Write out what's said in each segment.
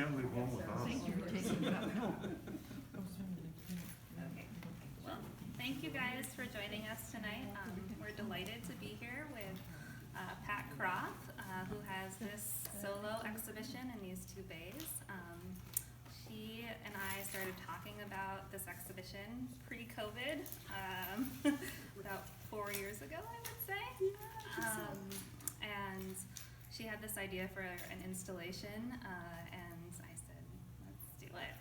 can't leave home without Thank you it. for taking that. Okay. Well, thank you guys for joining us tonight. We're delighted to be here with Pat Kroth, who has this solo exhibition in these two bays. She and I started talking about this exhibition pre-COVID, about 4 years ago, I would say. And she had this idea for an installation, and I said, let's do it.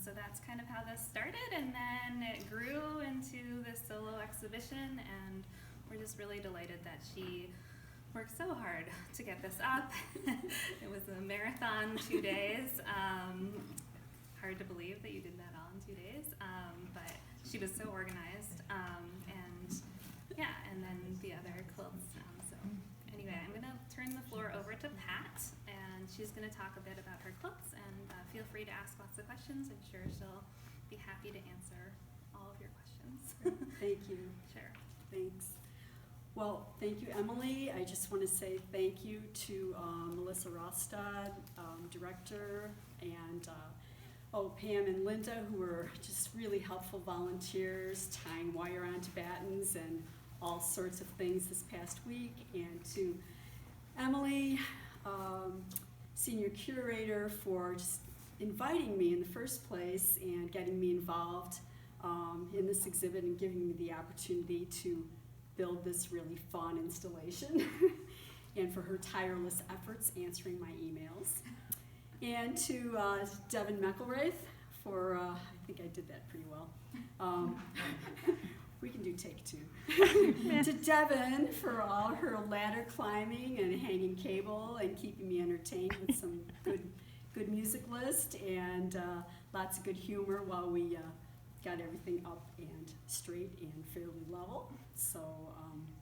So that's kind of how this started, and then it grew into this solo exhibition, and we're just really delighted that she worked so hard to get this up. It was a marathon, 2 days. Hard to believe that you did that all in 2 days, but she was so organized, and yeah, and then the other quilts. So anyway, I'm gonna turn the floor over to Pat, and she's gonna talk a bit about her quilts, and feel free to ask lots of questions. I'm sure she'll be happy to answer all of your questions. Thank you. Sure. Thanks. Well, thank you, Emily. I just want to say thank you to Melissa Rostad, director, and Pam and Linda, who were just really helpful volunteers, tying wire onto battens and all sorts of things this past week, and to Emily, senior curator, for just inviting me in the first place and getting me involved in this exhibit and giving me the opportunity to build this really fun installation, and for her tireless efforts answering my emails. And to Devin McElraith for, I think I did that pretty well. We can do take 2. To Devin for all her ladder climbing and hanging cable and keeping me entertained with some good music list and lots of good humor while we got everything up and straight and fairly level. So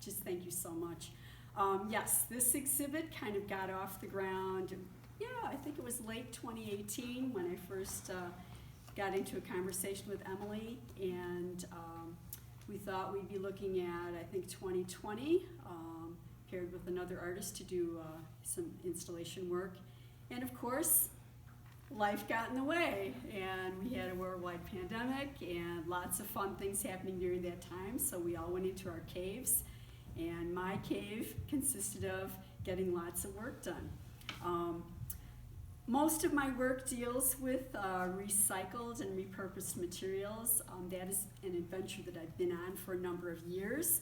just thank you so much. Yes, this exhibit kind of got off the ground. Yeah, I think it was late 2018 when I first got into a conversation with Emily, and we thought we'd be looking at, I think, 2020, paired with another artist to do some installation work. And of course, life got in the way, and we had a worldwide pandemic and lots of fun things happening during that time, so we all went into our caves, and my cave consisted of getting lots of work done. Most of my work deals with recycled and repurposed materials. That is an adventure that I've been on for a number of years,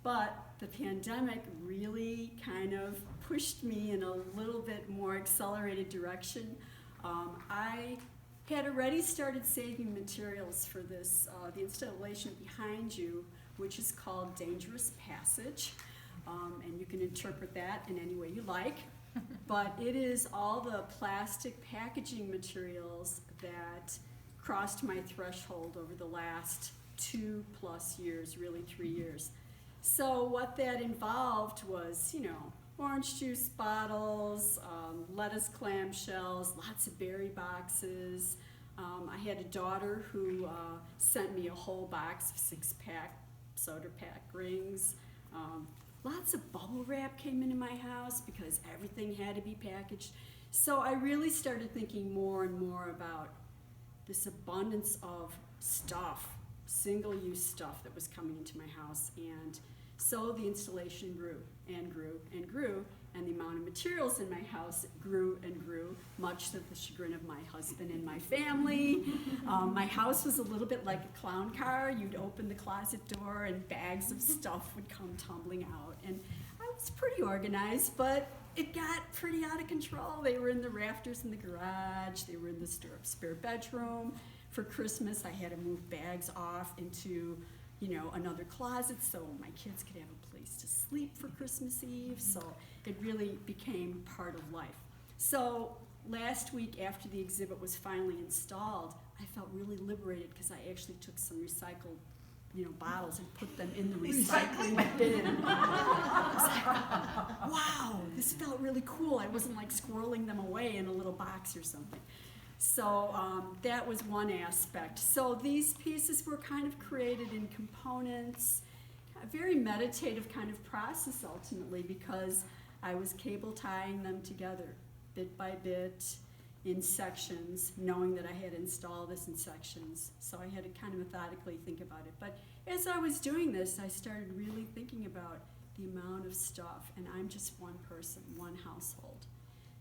but the pandemic really kind of pushed me in a little bit more accelerated direction. I had already started saving materials for this, the installation behind you, which is called Dangerous Passage, and you can interpret that in any way you like. But it is all the plastic packaging materials that crossed my threshold over the last 2+ years, really 3 years. So what that involved was, orange juice bottles, lettuce clamshells, lots of berry boxes. I had a daughter who sent me a whole box of 6-pack soda pack rings. Lots of bubble wrap came into my house because everything had to be packaged. So I really started thinking more and more about this abundance of stuff, single-use stuff that was coming into my house. And so the installation grew and grew and grew, and the amount of materials in my house grew and grew, much to the chagrin of my husband and my family. My house was a little bit like a clown car. You'd open the closet door and bags of stuff would come tumbling out. And I was pretty organized, but it got pretty out of control. They were in the rafters in the garage. They were in the spare bedroom. For Christmas, I had to move bags off into another closet so my kids could have a place to sleep for Christmas Eve. So it really became part of life. So last week, after the exhibit was finally installed, I felt really liberated because I actually took some recycled bottles and put them in the recycling bin. I was like, wow, this felt really cool. I wasn't like squirreling them away in a little box or something. So that was one aspect. So these pieces were kind of created in components, a very meditative kind of process ultimately, because I was cable tying them together bit by bit, in sections, knowing that I had to install this in sections. So I had to kind of methodically think about it. But as I was doing this, I started really thinking about the amount of stuff, and I'm just one person, one household.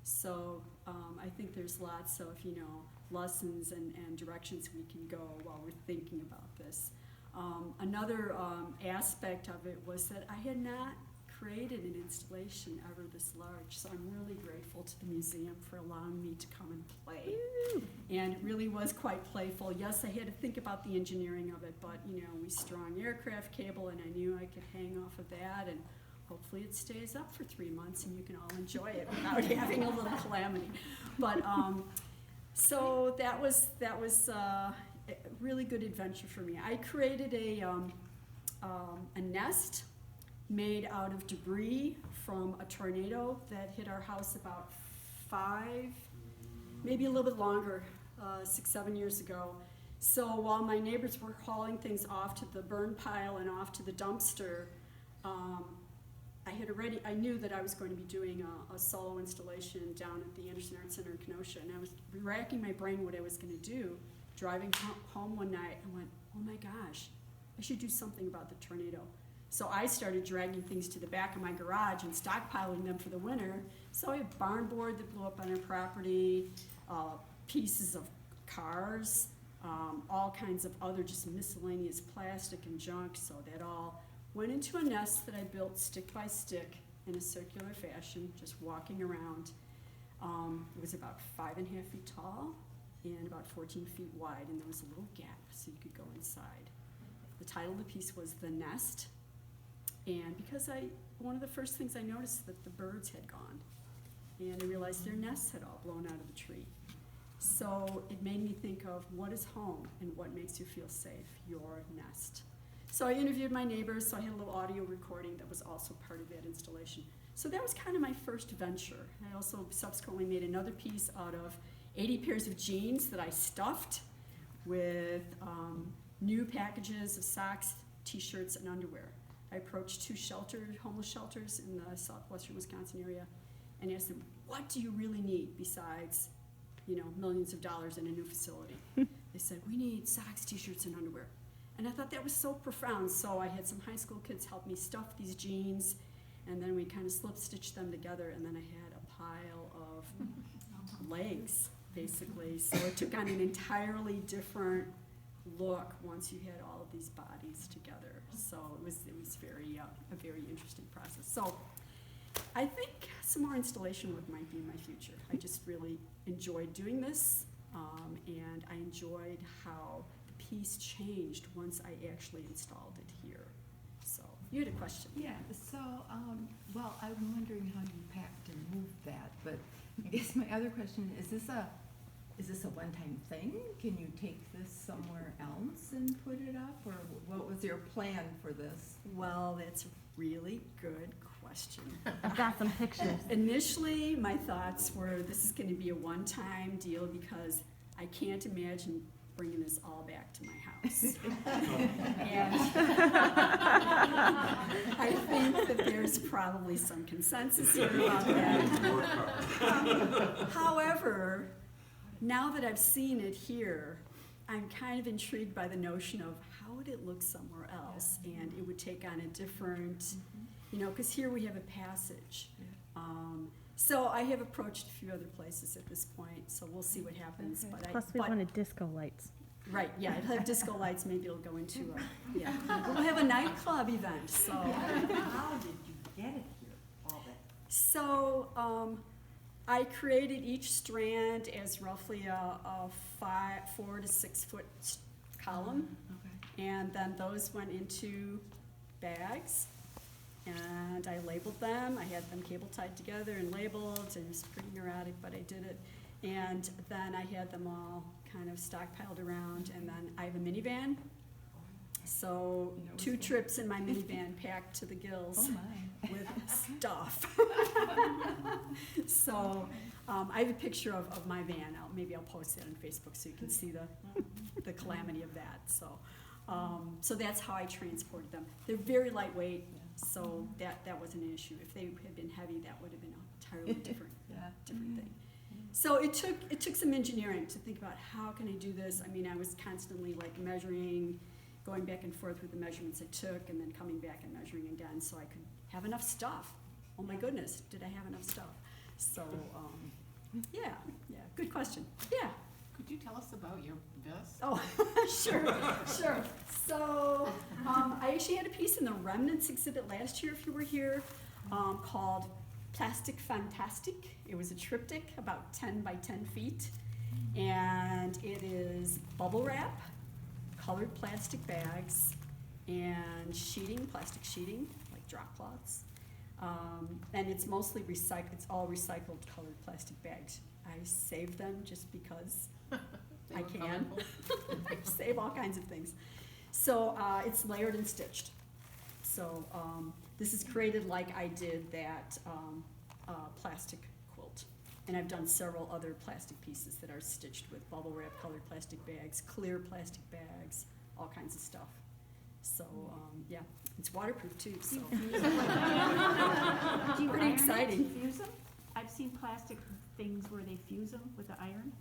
So I think there's lots of, lessons and directions we can go while we're thinking about this. Another aspect of it was that I had not created an installation ever this large, so I'm really grateful to the museum for allowing me to come and play. And it really was quite playful. Yes, I had to think about the engineering of it, but we strung aircraft cable, and I knew I could hang off of that, and hopefully it stays up for 3 months and you can all enjoy it without having a little calamity. But so that was a really good adventure for me. I created a nest made out of debris from a tornado that hit our house about 5, maybe a little bit longer, 6, 7 years ago. So while my neighbors were hauling things off to the burn pile and off to the dumpster, I knew that I was going to be doing a solo installation down at the Anderson Arts Center in Kenosha, and I was racking my brain what I was going to do. Driving home one night, I went, oh my gosh, I should do something about the tornado. So I started dragging things to the back of my garage and stockpiling them for the winter. So I have barn board that blew up on our property, pieces of cars, all kinds of other just miscellaneous plastic and junk. So that all went into a nest that I built stick by stick in a circular fashion, just walking around. It was about 5.5 feet tall and about 14 feet wide, and there was a little gap so you could go inside. The title of the piece was The Nest, and because one of the first things I noticed that the birds had gone, and I realized their nests had all blown out of the tree. So it made me think of what is home and what makes you feel safe, your nest. So I interviewed my neighbors, so I had a little audio recording that was also part of that installation. So that was kind of my first venture. I also subsequently made another piece out of 80 pairs of jeans that I stuffed with new packages of socks, t-shirts, and underwear. I approached 2 homeless shelters in the southwestern Wisconsin area and asked them, what do you really need besides, millions of dollars in a new facility? They said, we need socks, t-shirts, and underwear. And I thought that was so profound, so I had some high school kids help me stuff these jeans, and then we kind of slip-stitched them together, and then I had a pile of legs, basically. So it took on an entirely different look once you had all of these bodies together. So it was very a very interesting process. So I think some more installation work might be in my future. I just really enjoyed doing this, and I enjoyed how piece changed once I actually installed it here. So you had a question. Yeah, so, well, I'm wondering how you packed and moved that, but I guess my other question, is this a one-time thing? Can you take this somewhere else and put it up, or what was your plan for this? Well, that's a really good question. I've got some pictures. Initially, my thoughts were this is going to be a one-time deal because I can't imagine bringing this all back to my house. And I think that there's probably some consensus here about that. However, now that I've seen it here, I'm kind of intrigued by the notion of how would it look somewhere else, and it would take on a different, because here we have a passage. So I have approached a few other places at this point, so we'll see what happens. Okay. But Plus, we wanted disco lights. Right, yeah, it'll have disco lights. Maybe it'll go into we'll have a nightclub event. So How did you get it here, all that? So I created each strand as roughly a 4 to 6 foot column, Okay. and then those went into bags. And I labeled them. I had them cable tied together and labeled. It was pretty neurotic, but I did it. And then I had them all kind of stockpiled around. And then I have a minivan. So 2 trips in my minivan packed to the gills Oh my. with stuff. So I have a picture of my van. Maybe I'll post that on Facebook so you can see the calamity of that. So that's how I transported them. They're very lightweight. So that wasn't an issue. If they had been heavy, that would have been an entirely different Yeah. thing. So it took some engineering to think about how can I do this. I mean, I was constantly like measuring, going back and forth with the measurements I took, and then coming back and measuring again so I could have enough stuff. Oh my goodness, did I have enough stuff? So, yeah, good question. Yeah. Could you tell us about your vest? Oh, sure. So, I actually had a piece in the Remnants exhibit last year, if you were here, called Plastic Fantastic. It was a triptych, about 10 by 10 feet, and it is bubble wrap, colored plastic bags, and sheeting, plastic sheeting, like drop cloths. And it's mostly recycled, it's all recycled colored plastic bags. I save them just because They I were can. colorful. I save all kinds of things. So it's layered and stitched. So this is created like I did that plastic quilt. And I've done several other plastic pieces that are stitched with bubble wrap, colored plastic bags, clear plastic bags, all kinds of stuff. So yeah, it's waterproof too. So Do you pretty iron exciting. it, fuse them? I've seen plastic things where they fuse them with the iron.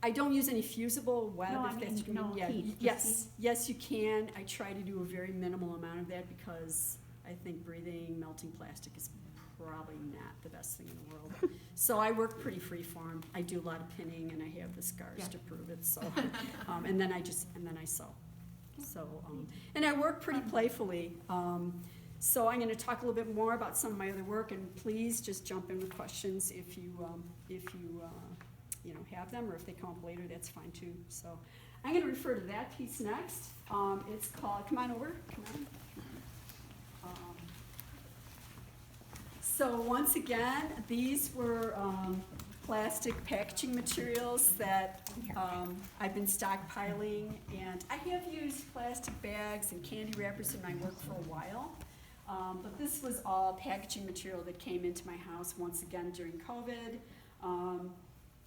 I don't use any fusible web. No, I if mean, that's what you no mean. Yeah, heat, just yes, you can. I try to do a very minimal amount of that because I think breathing melting plastic is probably not the best thing in the world. So I work pretty freeform. I do a lot of pinning, and I have the scars Yeah. to prove it. So, and then I sew. So, and I work pretty playfully. So I'm going to talk a little bit more about some of my other work, and please just jump in with questions if you have them, or if they come up later, that's fine too. So I'm going to refer to that piece next. It's called, come on over, come on. So once again, these were plastic packaging materials that I've been stockpiling, and I have used plastic bags and candy wrappers in my work for a while. But this was all packaging material that came into my house once again during COVID.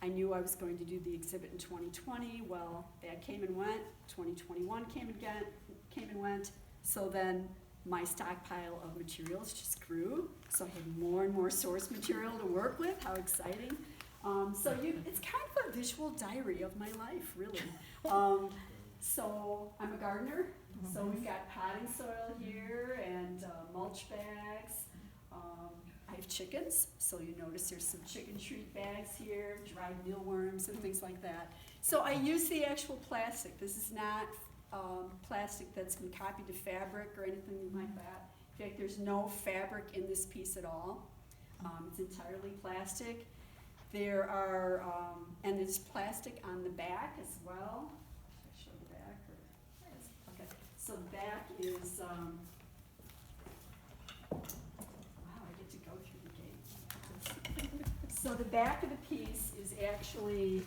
I knew I was going to do the exhibit in 2020. Well, that came and went. 2021 came and went. So then my stockpile of materials just grew. So I had more and more source material to work with. How exciting. It's kind of a visual diary of my life, really. So I'm a gardener. So we've got potting soil here and mulch bags. I have chickens, so you notice there's some chicken treat bags here, dried mealworms and things like that. So I use the actual plastic. This is not plastic that's been copied to fabric or anything like that. In fact, there's no fabric in this piece at all. It's entirely plastic. There are, and there's plastic on the back as well. Should I show the back? Yes. Okay. So the back is, wow, I get to go through the gate. So the back of the piece is actually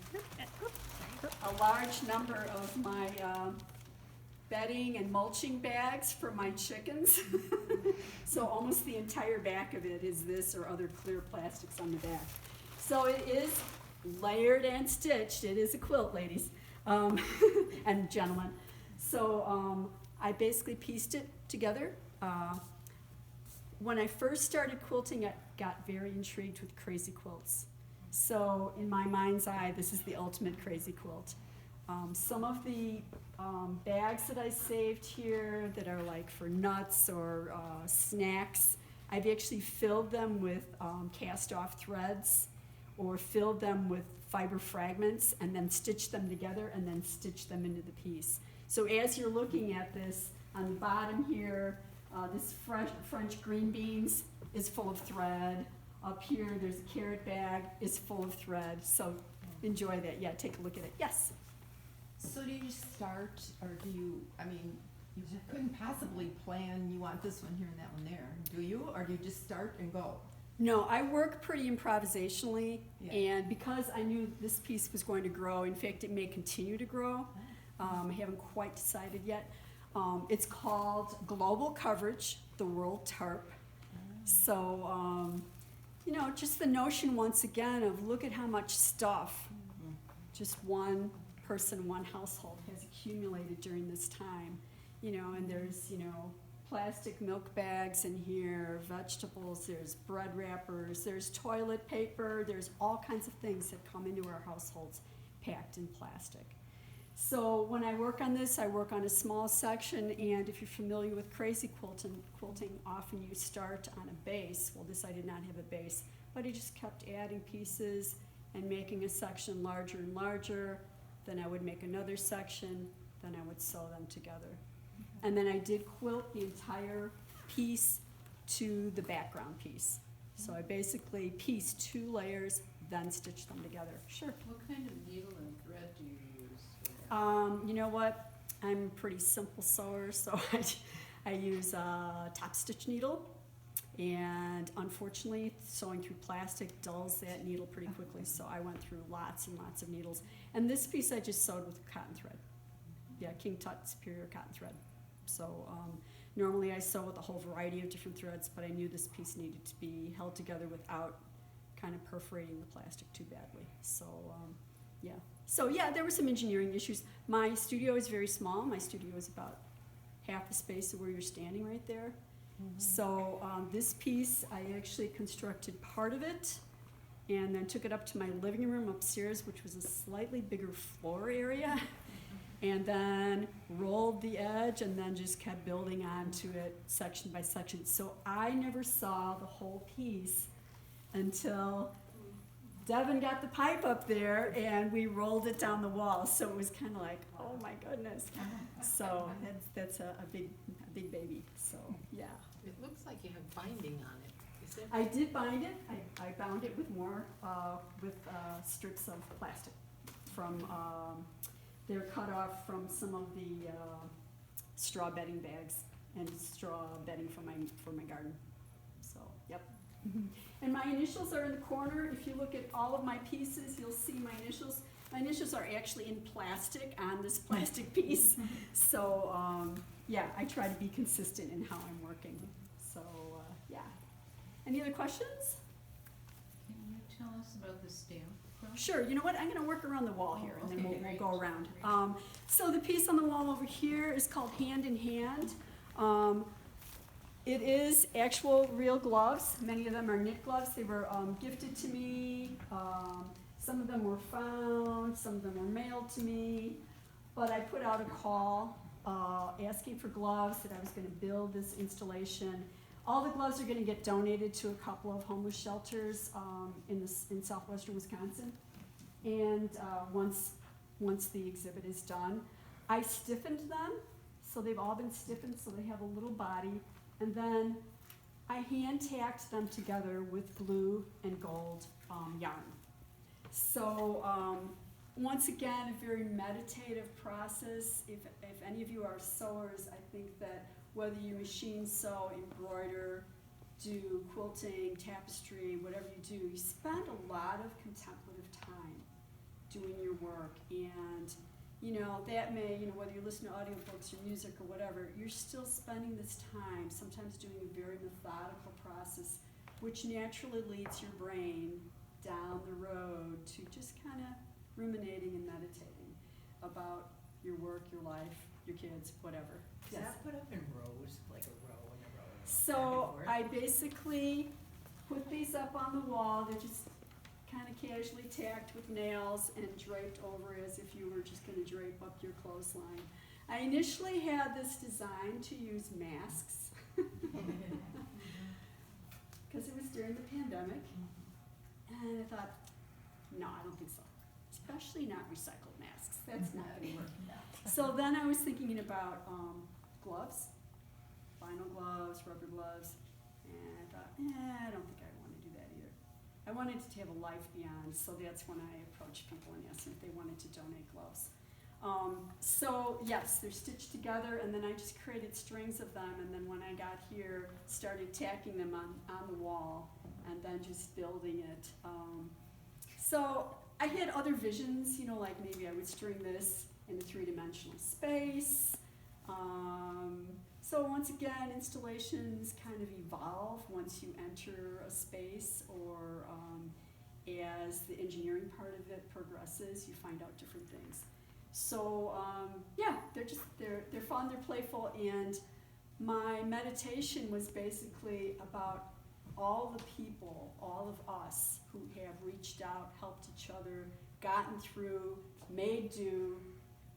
a large number of my bedding and mulching bags for my chickens. So almost the entire back of it is this or other clear plastics on the back. So it is layered and stitched. It is a quilt, ladies and gentlemen. So I basically pieced it together. When I first started quilting, I got very intrigued with crazy quilts. So in my mind's eye, this is the ultimate crazy quilt. Some of the bags that I saved here that are like for nuts or snacks, I've actually filled them with cast-off threads, or filled them with fiber fragments and then stitched them together and then stitched them into the piece. So as you're looking at this, on the bottom here, this French green beans is full of thread. Up here, there's a carrot bag, is full of thread. So enjoy that. Yeah, take a look at it. Yes? So do you start, or do you, I mean, you couldn't possibly plan, you want this one here and that one there, do you? Or do you just start and go? No, I work pretty improvisationally, Yeah. and because I knew this piece was going to grow, in fact, it may continue to grow. I haven't quite decided yet. It's called Global Coverage, the World Tarp. So, just the notion once again of look at how much stuff just one person, one household has accumulated during this time. And there's, plastic milk bags in here, vegetables, there's bread wrappers, there's toilet paper, there's all kinds of things that come into our households packed in plastic. So when I work on this, I work on a small section, and if you're familiar with crazy quilting, often you start on a base. Well, this I did not have a base, but I just kept adding pieces and making a section larger and larger. Then I would make another section, then I would sew them together. And then I did quilt the entire piece to the background piece. So I basically pieced 2 layers, then stitched them together. Sure. What kind of needle and thread do you use for that? You know what? I'm a pretty simple sewer, so I use a top stitch needle. And unfortunately, sewing through plastic dulls that needle pretty quickly, so I went through lots and lots of needles. And this piece I just sewed with cotton thread. Yeah, King Tut Superior cotton thread. So normally I sew with a whole variety of different threads, but I knew this piece needed to be held together without kind of perforating the plastic too badly. So yeah. So yeah, there were some engineering issues. My studio is very small. My studio is about half the space of where you're standing right there. So this piece, I actually constructed part of it and then took it up to my living room upstairs, which was a slightly bigger floor area, and then rolled the edge and then just kept building onto it section by section. So I never saw the whole piece until Devin got the pipe up there and we rolled it down the wall. So it was kind of like, oh my goodness. So that's a big baby. So yeah. It looks like you have binding on it. Is that? I did bind it. I bound it with more, strips of plastic from, they're cut off from some of the straw bedding bags and straw bedding from my garden. So, yep. And my initials are in the corner. If you look at all of my pieces, you'll see my initials. My initials are actually in plastic on this plastic piece. So, yeah, I try to be consistent in how I'm working. So, yeah. Any other questions? Can you tell us about the stamp? Kroth? Sure. You know what? I'm going to work around the wall here, and then Okay, we'll great. go around. Great. So the piece on the wall over here is called Hand in Hand. It is actual real gloves. Many of them are knit gloves. They were gifted to me. Some of them were found. Some of them were mailed to me. But I put out a call asking for gloves, that I was going to build this installation. All the gloves are going to get donated to a couple of homeless shelters in southwestern Wisconsin. And once the exhibit is done, I stiffened them. So they've all been stiffened, so they have a little body. And then I hand tacked them together with blue and gold yarn. So once again, a very meditative process. If any of you are sewers, I think that whether you machine sew, embroider, do quilting, tapestry, whatever you do, you spend a lot of contemplative time doing your work. And you know, that may, you know, whether you're listening to audiobooks or music or whatever, you're still spending this time, sometimes doing a very methodical process, which naturally leads your brain down the road to just kind of ruminating and meditating about your work, your life, your kids, whatever. Is that put up in rows, like a row and a row? So I basically put these up on the wall. They're just kind of casually tacked with nails and draped over as if you were just going to drape up your clothesline. I initially had this design to use masks because it was during the pandemic, and I thought, no, I don't think so. Especially not recycled masks. That's not going to work. So then I was thinking about gloves, vinyl gloves, rubber gloves, and I thought, I don't think I want to do that either. I wanted to have a life beyond, so that's when I approached people and asked them if they wanted to donate gloves. So yes, they're stitched together, and then I just created strings of them, and then when I got here, started tacking them on the wall, and then just building it. So I had other visions, you know, like maybe I would string this in a three-dimensional space. So once again, installations kind of evolve once you enter a space, or as the engineering part of it progresses, you find out different things. So yeah, they're fun, they're playful, and my meditation was basically about all the people, all of us who have reached out, helped each other, gotten through, made do,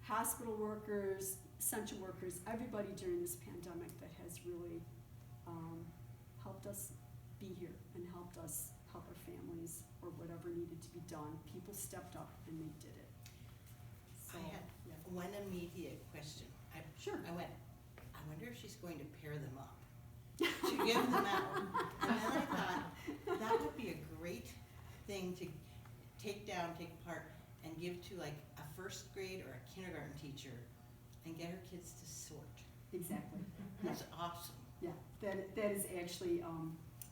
hospital workers, essential workers, everybody during this pandemic that has really helped us be here and helped us help our families or whatever needed to be done. People stepped up and they did it. So, I had yeah. one immediate question. Sure. I went, I wonder if she's going to pair them up to give them out. And then I thought, that would be a great thing to take down, take apart, and give to like a first grade or a kindergarten teacher and get her kids to sort. Exactly. That's awesome. Yeah, that is actually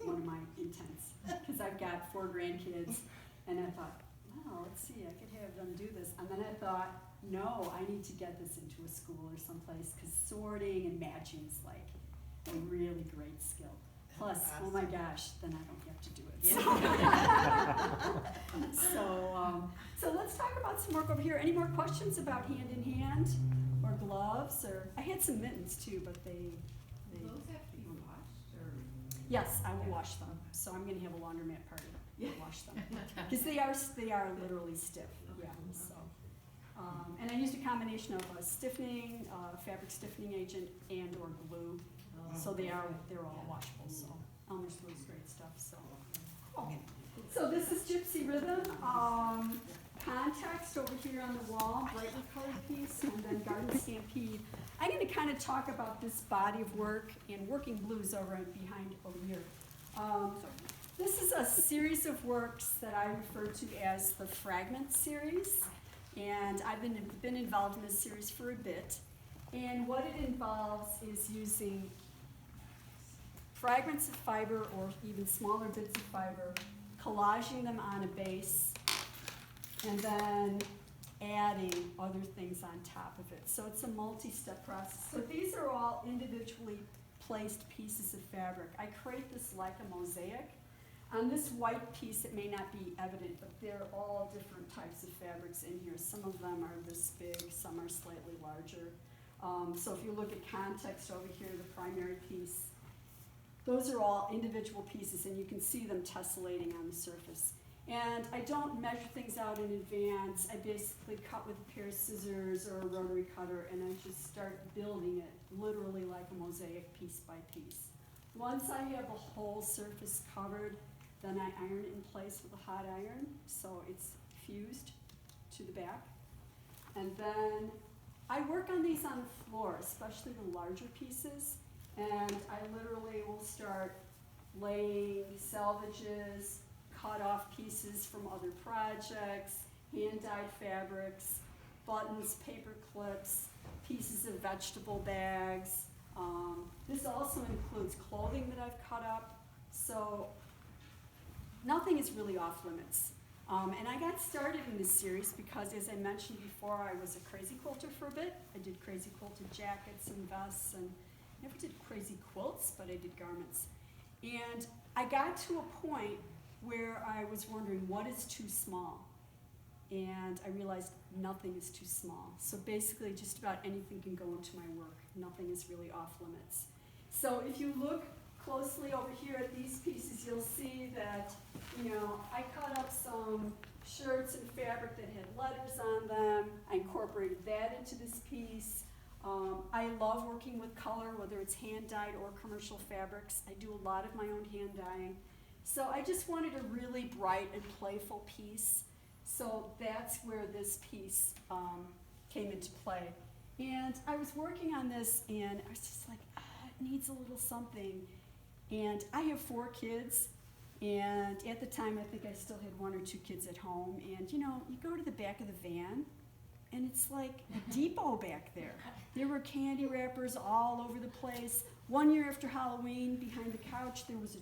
one of my intents, because I've got 4 grandkids, and I thought, well, let's see, I could have them do this. And then I thought, no, I need to get this into a school or someplace, because sorting and matching is like a really great skill. Plus, oh my gosh, then I don't have to do it. So let's talk about some work over here. Any more questions about hand in hand or gloves? Or I had some mittens too, but they Those have to be washed, or? yes, I will wash them. So I'm going to have a laundromat party. Yeah. Wash them because they are literally stiff. Yeah. So and I used a combination of a stiffening, fabric stiffening agent, and or glue. So they're all washable. So Elmer's glue is great stuff. So cool. So this is Gypsy Rhythm. Context over here on the wall, brightly colored piece, and then Garden Stampede. I'm going to kind of talk about this body of work and working blues over here. This is a series of works that I refer to as the Fragment series, and I've been involved in this series for a bit. And what it involves is using fragments of fiber or even smaller bits of fiber, collaging them on a base, and then adding other things on top of it. So it's a multi-step process. So these are all individually placed pieces of fabric. I create this like a mosaic. On this white piece, it may not be evident, but they're all different types of fabrics in here. Some of them are this big, some are slightly larger. So if you look at context over here, the primary piece, those are all individual pieces, and you can see them tessellating on the surface. And I don't measure things out in advance. I basically cut with a pair of scissors or a rotary cutter, and I just start building it literally like a mosaic, piece by piece. Once I have the whole surface covered, then I iron it in place with a hot iron, so it's fused to the back. And then I work on these on the floor, especially the larger pieces, and I literally will start laying salvages, cut off pieces from other projects, hand-dyed fabrics, buttons, paper clips, pieces of vegetable bags. This also includes clothing that I've cut up, so nothing is really off limits. And I got started in this series because, as I mentioned before, I was a crazy quilter for a bit. I did crazy quilted jackets and vests, and never did crazy quilts, but I did garments. And I got to a point where I was wondering, what is too small? And I realized nothing is too small. So basically, just about anything can go into my work. Nothing is really off limits. So if you look closely over here at these pieces, you'll see that, I cut up some shirts and fabric that had letters on them. I incorporated that into this piece. I love working with color, whether it's hand-dyed or commercial fabrics. I do a lot of my own hand dyeing. So I just wanted a really bright and playful piece. So that's where this piece came into play. And I was working on this, and I was just like, it needs a little something. And I have 4 kids, and at the time I think I still had 1 or 2 kids at home. And you go to the back of the van, and it's like a depot back there. There were candy wrappers all over the place. One year after Halloween, behind the couch, there was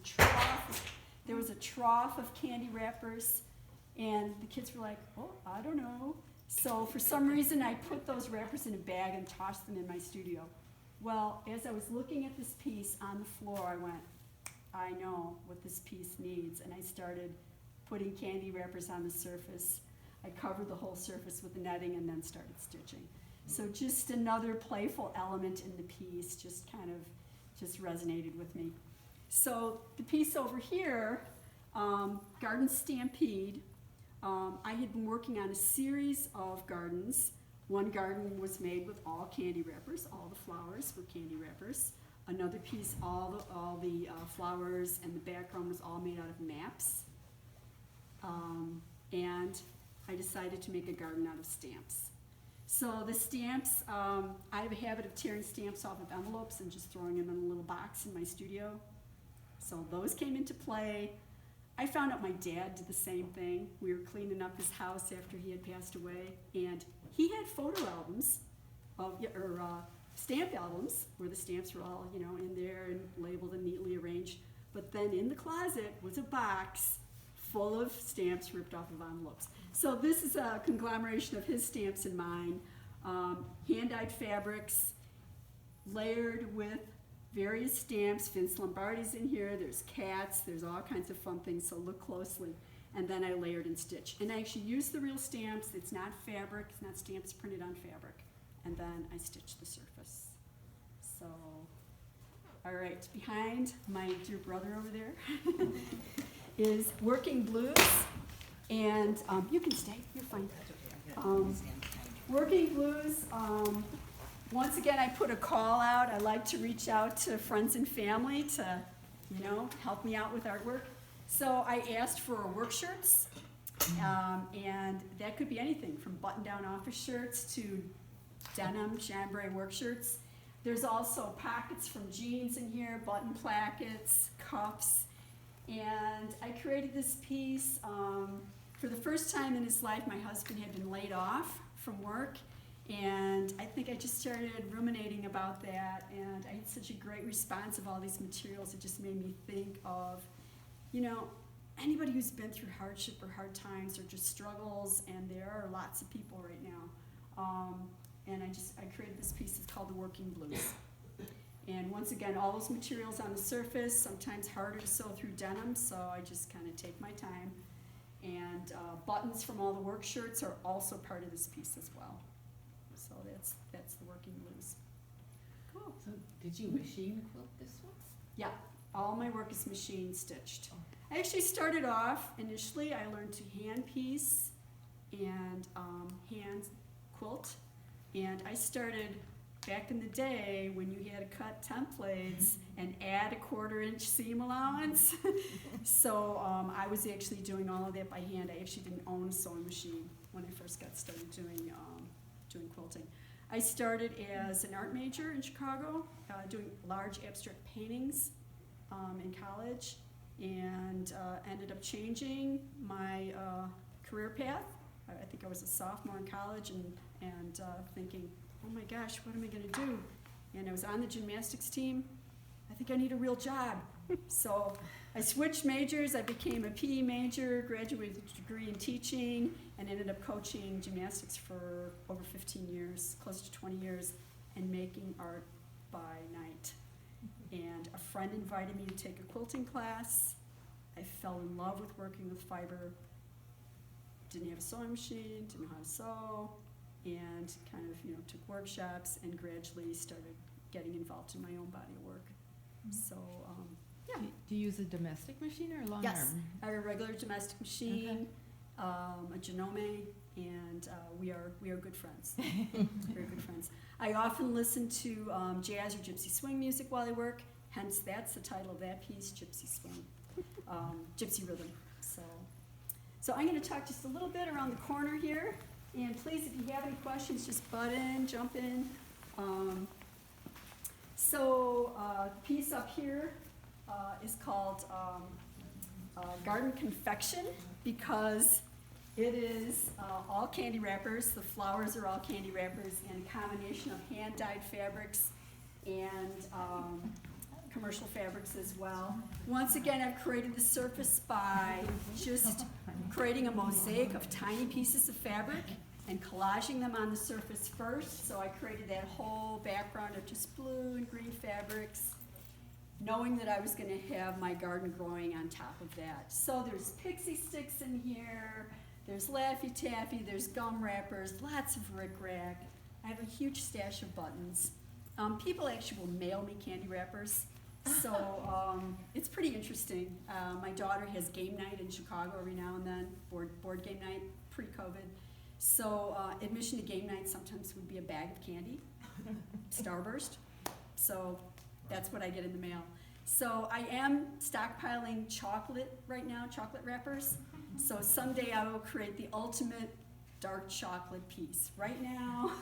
a trough of candy wrappers, and the kids were like, oh, I don't know. So for some reason, I put those wrappers in a bag and tossed them in my studio. Well, as I was looking at this piece on the floor, I went, I know what this piece needs, and I started putting candy wrappers on the surface. I covered the whole surface with the netting and then started stitching. So just another playful element in the piece, just kind of just resonated with me. So the piece over here, Garden Stampede, I had been working on a series of gardens. One garden was made with all candy wrappers, all the flowers were candy wrappers. Another piece, all the flowers and the background was all made out of maps. And I decided to make a garden out of stamps. So the stamps, I have a habit of tearing stamps off of envelopes and just throwing them in a little box in my studio. So those came into play. I found out my dad did the same thing. We were cleaning up his house after he had passed away, and he had photo albums, stamp albums, where the stamps were all, in there and labeled and neatly arranged. But then in the closet was a box full of stamps ripped off of envelopes. So this is a conglomeration of his stamps and mine, hand-dyed fabrics, layered with various stamps. Vince Lombardi's in here, there's cats, there's all kinds of fun things, so look closely. And then I layered and stitched. And I actually used the real stamps, it's not fabric, it's not stamps printed on fabric. And then I stitched the surface. So, all right, behind my dear brother over there is Working Blues. And you can stay, you're fine. Working Blues, once again, I put a call out. I like to reach out to friends and family to, help me out with artwork. So I asked for work shirts, and that could be anything from button-down office shirts to denim chambray work shirts. There's also pockets from jeans in here, button plackets, cuffs, and I created this piece. For the first time in his life, my husband had been laid off from work, and I think I just started ruminating about that, and I had such a great response of all these materials. It just made me think of, anybody who's been through hardship or hard times or just struggles, and there are lots of people right now. And I created this piece. It's called The Working Blues. And once again, all those materials on the surface, sometimes harder to sew through denim, so I just kind of take my time. And buttons from all the work shirts are also part of this piece as well. So that's The Working Blues. Cool. So did you machine quilt this one? Yeah, all my work is machine stitched. I actually started off, initially I learned to hand piece and hand quilt. And I started back in the day when you had to cut templates and add a 1/4-inch seam allowance. So I was actually doing all of that by hand. I actually didn't own a sewing machine when I first got started doing quilting. I started as an art major in Chicago, doing large abstract paintings in college, and ended up changing my career path. I think I was a sophomore in college and thinking, oh my gosh, what am I gonna do? And I was on the gymnastics team. I think I need a real job. So I switched majors. I became a PE major, graduated with a degree in teaching, and ended up coaching gymnastics for over 15 years, close to 20 years, and making art by night. And a friend invited me to take a quilting class. I fell in love with working with fiber. Didn't have a sewing machine, didn't know how to sew, and kind of, took workshops and gradually started getting involved in my own body of work. So, yeah. Do you use a domestic machine or a long Yes, arm? I have a regular domestic machine, a Genome, and we are good friends. Very good friends. I often listen to jazz or gypsy swing music while I work, hence that's the title of that piece, Gypsy Swing, gypsy rhythm. So I'm going to talk just a little bit around the corner here, and please, if you have any questions, just butt in, jump in. The piece up here is called Garden Confection, because it is all candy wrappers. The flowers are all candy wrappers, and a combination of hand-dyed fabrics and commercial fabrics as well. Once again, I've created the surface by just creating a mosaic of tiny pieces of fabric and collaging them on the surface first. So I created that whole background of just blue and green fabrics, knowing that I was going to have my garden growing on top of that. So there's pixie sticks in here, there's Laffy Taffy, there's gum wrappers, lots of rickrack. I have a huge stash of buttons. People actually will mail me candy wrappers. So it's pretty interesting. My daughter has game night in Chicago every now and then, board game night, pre-COVID. So admission to game night sometimes would be a bag of candy, Starburst. So that's what I get in the mail. So I am stockpiling chocolate right now, chocolate wrappers. So someday I will create the ultimate dark chocolate piece. Right now,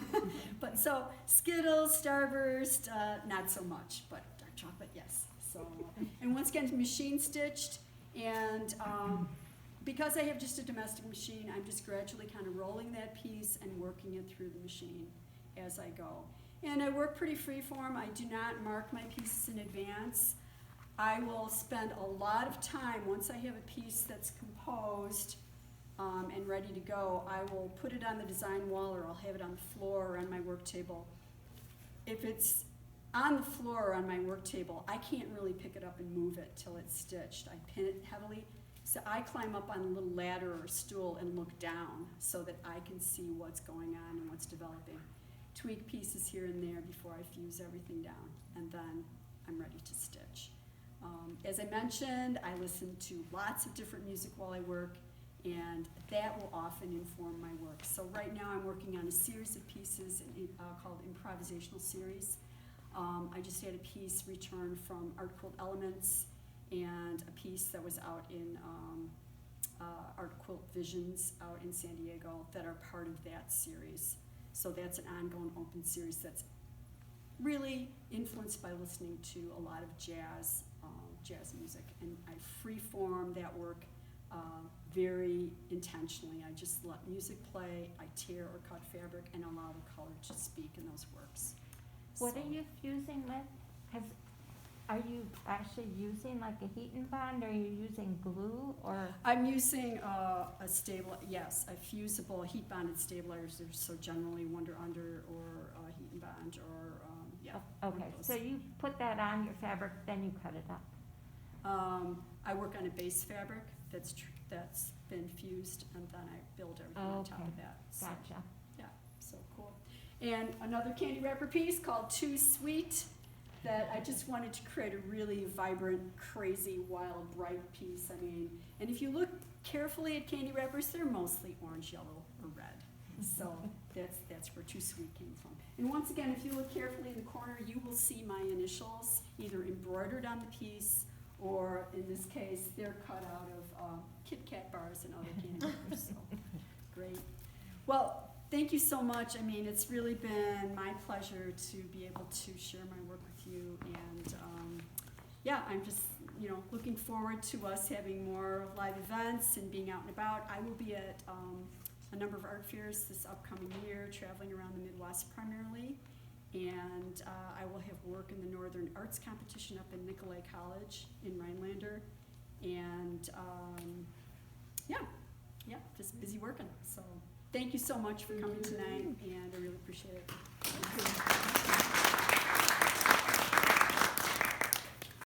but so Skittles, Starburst, not so much, but dark chocolate, yes. So, and once again, machine stitched, and because I have just a domestic machine, I'm just gradually kind of rolling that piece and working it through the machine as I go. And I work pretty freeform. I do not mark my pieces in advance. I will spend a lot of time, once I have a piece that's composed and ready to go, I will put it on the design wall, or I'll have it on the floor or on my work table. If it's on the floor or on my work table, I can't really pick it up and move it till it's stitched. I pin it heavily, so I climb up on a little ladder or stool and look down so that I can see what's going on and what's developing. Tweak pieces here and there before I fuse everything down, and then I'm ready to stitch. As I mentioned, I listen to lots of different music while I work, and that will often inform my work. So right now I'm working on a series of pieces called improvisational series. I just had a piece return from Art Quilt Elements, and a piece that was out in Art Quilt Visions out in San Diego that are part of that series. So that's an ongoing open series that's really influenced by listening to a lot of jazz music, and I freeform that work very intentionally. I just let music play, I tear or cut fabric, and allow the color to speak in those works. What So- are you fusing with? Are you actually using like a heat and bond, or are you using glue, or? I'm using a fusible heat bonded stabilizer, so generally Wonder Under or Heat and Bond or yeah. one of Okay, those. so you put that on your fabric, then you cut it up. I work on a base fabric that's been fused, and then I build everything on top Okay. of that. So, Gotcha. yeah, so cool. And another candy wrapper piece called Too Sweet, that I just wanted to create a really vibrant, crazy, wild, bright piece. I mean, and if you look carefully at candy wrappers, they're mostly orange, yellow, or red. So that's where Too Sweet came from. And once again, if you look carefully in the corner, you will see my initials either embroidered on the piece, or in this case, they're cut out of Kit Kat bars and other candy wrappers. So great. Well, thank you so much. I mean, it's really been my pleasure to be able to share my work with you, and yeah, I'm just looking forward to us having more live events and being out and about. I will be at a number of art fairs this upcoming year, traveling around the Midwest primarily, and I will have work in the Northern Arts Competition up in Nicolay College in Rhinelander, and yeah, just busy working. So thank you so much for coming tonight, and